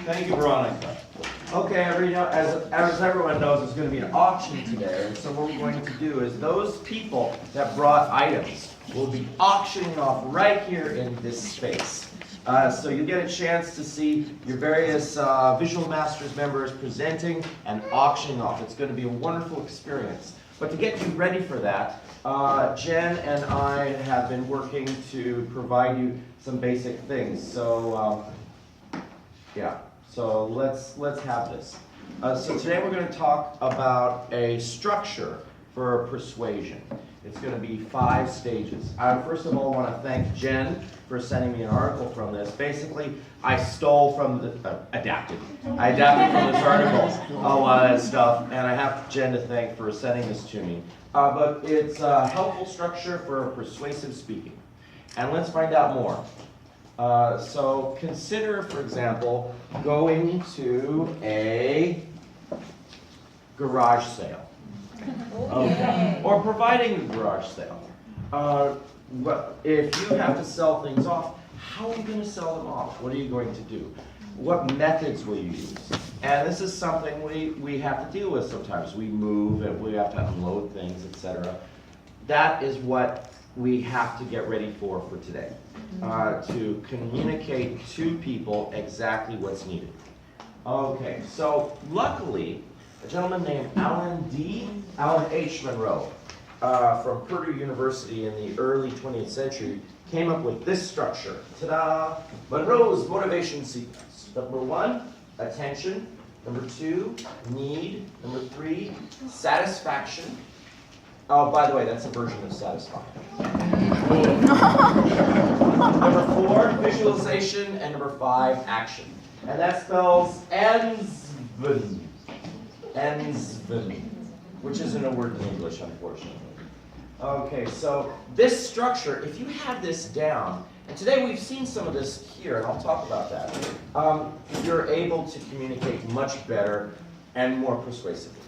Thank you, Veronica. Okay, as everyone knows, there's going to be an auction today, and so what we're going to do is those people that brought items will be auctioning off right here in this space. So you get a chance to see your various Visual Masters members presenting and auctioning off. It's going to be a wonderful experience. But to get you ready for that, Jen and I have been working to provide you some basic things. So, yeah. So let's have this. So today we're going to talk about a structure for persuasion. It's going to be 5 stages. I first of all want to thank Jen for sending me an article from this. Basically, I stole from the, adapted. I adapted from this article a lot of that stuff, and I have Jen to thank for sending this to me. But it's a helpful structure for persuasive speaking. And let's find out more. So consider, for example, going to a garage sale. Okay. Or providing a garage sale. If you have to sell things off, how are you going to sell them off? What are you going to do? What methods will you use? And this is something we have to deal with sometimes. We move and we have to unload things, etc. That is what we have to get ready for today. To communicate to people exactly what's needed. Okay, so luckily, a gentleman named Alan H. Monroe from Purdue University in the early 20th century came up with this structure. Ta-da! Monroe's motivation sequence. Number 1, attention. Number 2, need. Number 3, satisfaction. Oh, by the way, that's a version of satisfying. Number 4, visualization. And number 5, action. And that spells ensven. Ensven, which isn't a word in English, unfortunately. Okay, so this structure, if you have this down, and today we've seen some of this here, and I'll talk about that, you're able to communicate much better and more persuasively.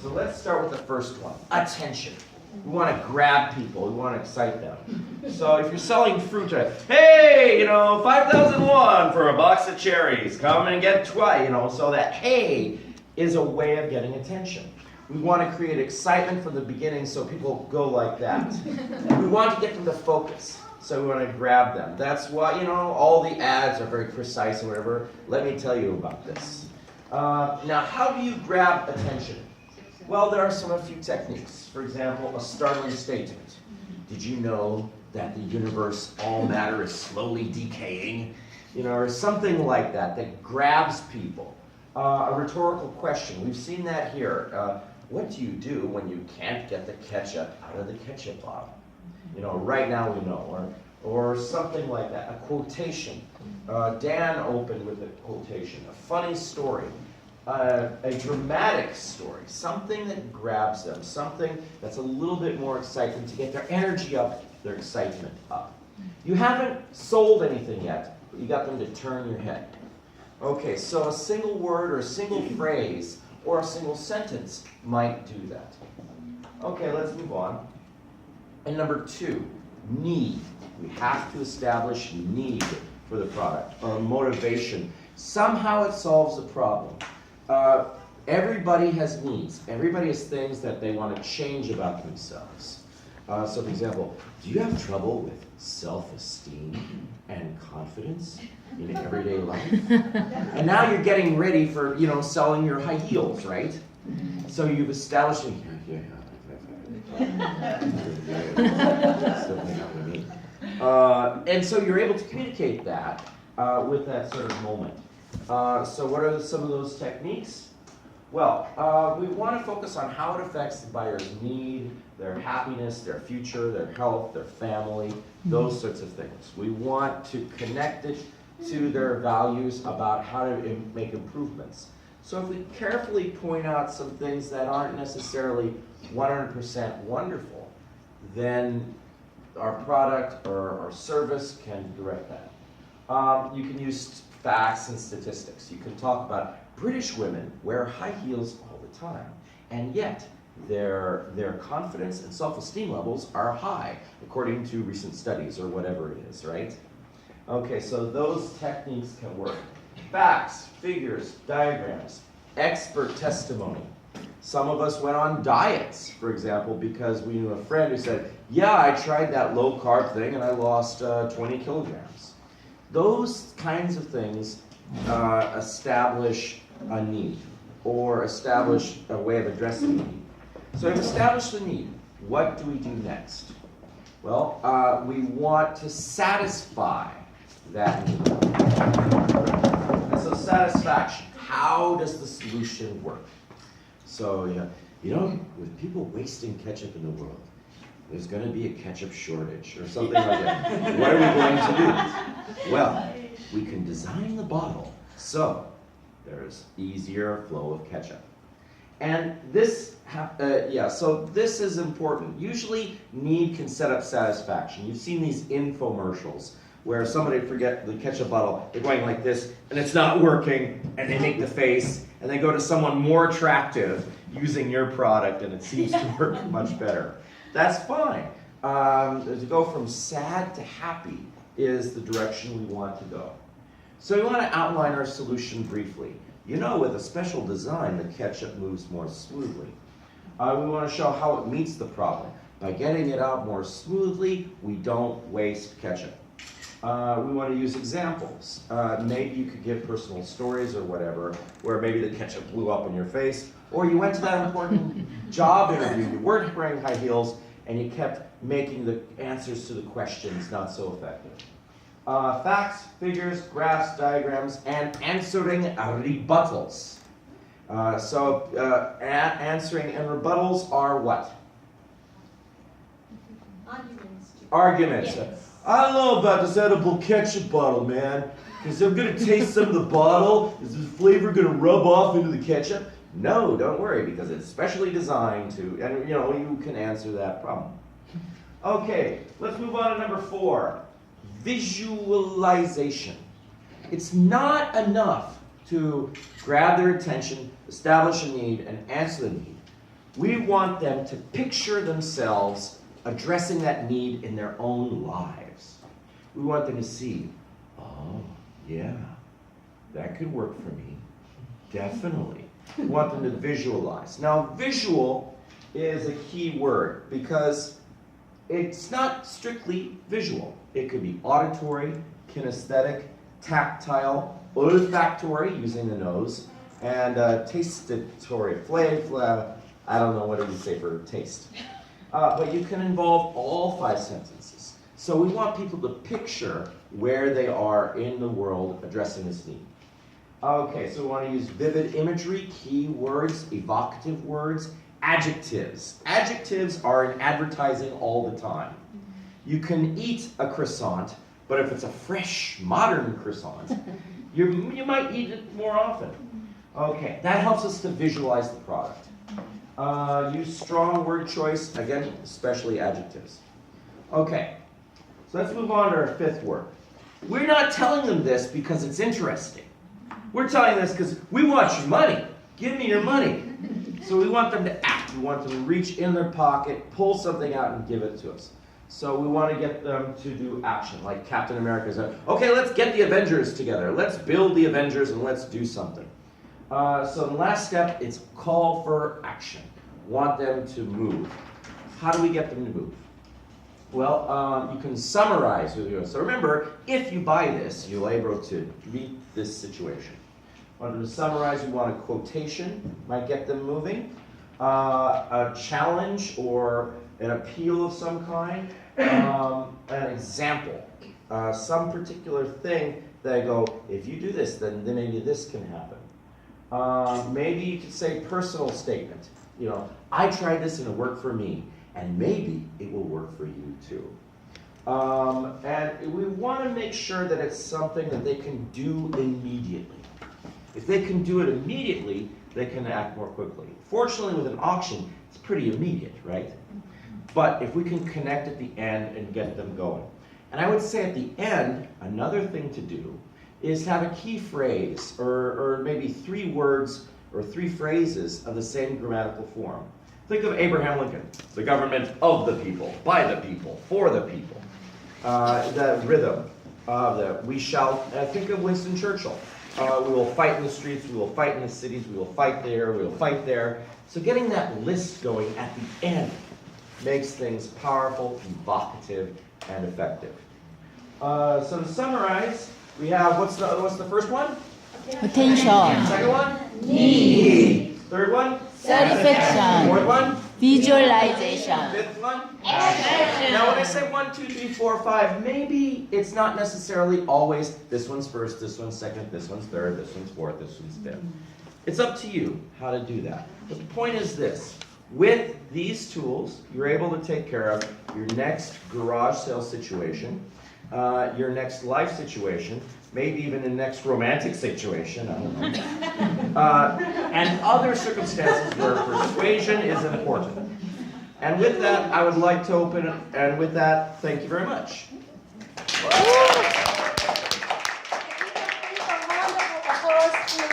So let's start with the first one, attention. We want to grab people, we want to excite them. So if you're selling fruit, hey, 5,001 for a box of cherries, come and get twice, so that hey is a way of getting attention. We want to create excitement from the beginning so people go like that. We want to get them to focus, so we want to grab them. That's why, all the ads are very precise and whatever. Let me tell you about this. Now, how do you grab attention? Well, there are a few techniques. For example, a startling statement. Did you know that the universe, all matter is slowly decaying? Or something like that that grabs people. A rhetorical question. We've seen that here. What do you do when you can't get the ketchup out of the ketchup bottle? Right now we know. Or something like that. A quotation. Dan opened with a quotation. A funny story. A dramatic story. Something that grabs them. Something that's a little bit more exciting to get their energy up, their excitement up. You haven't sold anything yet, but you got them to turn your head. Okay, so a single word or a single phrase or a single sentence might do that. Okay, let's move on. And number 2, need. We have to establish need for the product or motivation. Somehow it solves the problem. Everybody has needs. Everybody has things that they want to change about themselves. So for example, do you have trouble with self-esteem and confidence in everyday life? And now you're getting ready for, selling your high heels, right? So you've established, and so you're able to communicate that with that sort of moment. So what are some of those techniques? Well, we want to focus on how it affects the buyer's need, their happiness, their future, their health, their family, those sorts of things. We want to connect it to their values about how to make improvements. So if we carefully point out some things that aren't necessarily 100% wonderful, then our product or our service can direct that. You can use facts and statistics. You can talk about British women wear high heels all the time, and yet their confidence and self-esteem levels are high, according to recent studies or whatever it is, right? Okay, so those techniques can work. facts, figures, diagrams, expert testimony. Some of us went on diets, for example, because we knew a friend who said, yeah, I tried that low-carb thing and I lost 20 kilograms. Those kinds of things establish a need or establish a way of addressing the need. So we've established the need. What do we do next? Well, we want to satisfy that need. And so satisfaction, how does the solution work? So, with people wasting ketchup in the world, there's going to be a ketchup shortage or something like that. What are we going to do? Well, we can design the bottle so there's easier flow of ketchup. And this, so this is important. Usually need can set up satisfaction. You've seen these infomercials where somebody forget the ketchup bottle, they're going like this, and it's not working, and they make the face, and they go to someone more attractive using your product, and it seems to work much better. That's fine. To go from sad to happy is the direction we want to go. So we want to outline our solution briefly. With a special design, the ketchup moves more smoothly. We want to show how it meets the problem. By getting it out more smoothly, we don't waste ketchup. We want to use examples. Maybe you could give personal stories or whatever, where maybe the ketchup blew up in your face, or you went to that important job interview, you weren't wearing high heels, and you kept making the answers to the questions not so effective. Facts, figures, graphs, diagrams, and answering rebuttals. Answering and rebuttals are what? Arguments. Yes. I don't know about this edible ketchup bottle, man, because I'm going to taste some of the bottle. Is the flavor going to rub off into the ketchup? No, don't worry, because it's specially designed to, and you can answer that problem. Okay, let's move on to number 4. Visualization. It's not enough to grab their attention, establish a need, and answer the need. We want them to picture themselves addressing that need in their own lives. We want them to see, oh, yeah, that could work for me. Definitely. We want them to visualize. Now, visual is a key word because it's not strictly visual. It could be auditory, kinesthetic, tactile, olfactory, using the nose, and tastatory, I don't know what do you say for taste. But you can involve all 5 sentences. So we want people to picture where they are in the world addressing this need. Okay, so we want to use vivid imagery, key words, evocative words, adjectives. Adjectives are in advertising all the time. You can eat a croissant, but if it's a fresh, modern croissant, you might eat it more often. Okay, that helps us to visualize the product. Use strong word choice, again, especially adjectives. Okay, so let's move on to our 5th word. We're not telling them this because it's interesting. We're telling this because we want your money. Give me your money. So we want them to act. We want them to reach in their pocket, pull something out, and give it to us. So we want to get them to do action, like Captain America said, okay, let's get the Avengers together. Let's build the Avengers and let's do something. So the last step is call for action. Want them to move. How do we get them to move? Well, you can summarize who you are. So remember, if you buy this, you're able to meet this situation. Want them to summarize, we want a quotation, might get them moving. A challenge or an appeal of some kind. An example. Some particular thing that go, if you do this, then maybe this can happen. Maybe you could say personal statement. I tried this and it worked for me, and maybe it will work for you too. And we want to make sure that it's something that they can do immediately. If they can do it immediately, they can act more quickly. Fortunately, with an auction, it's pretty immediate, right? But if we can connect at the end and get them going. And I would say at the end, another thing to do is have a key phrase, or maybe 3 words or 3 phrases of the same grammatical form. Think of Abraham Lincoln, the government of the people, by the people, for the people. The rhythm of the we shall, think of Winston Churchill, We will fight in the streets, we will fight in the cities, we will fight there, we will fight there. So getting that list going at the end makes things powerful, evocative, and effective. So to summarize, we have, what's the first one? Attention. Second one? Need. Third one? Satisfaction. Fourth one? Visualization. Fifth one? Action. Now when I say 1, 2, 3, 4, 5, maybe it's not necessarily always this one's first, this one's second, this one's third, this one's fourth, this one's fifth. It's up to you how to do that. But the point is this. With these tools, you're able to take care of your next garage sale situation, your next life situation, maybe even the next romantic situation, I don't know, and other circumstances where persuasion is important. And with that, I would like to open it, and with that, thank you very much. Please a round of applause to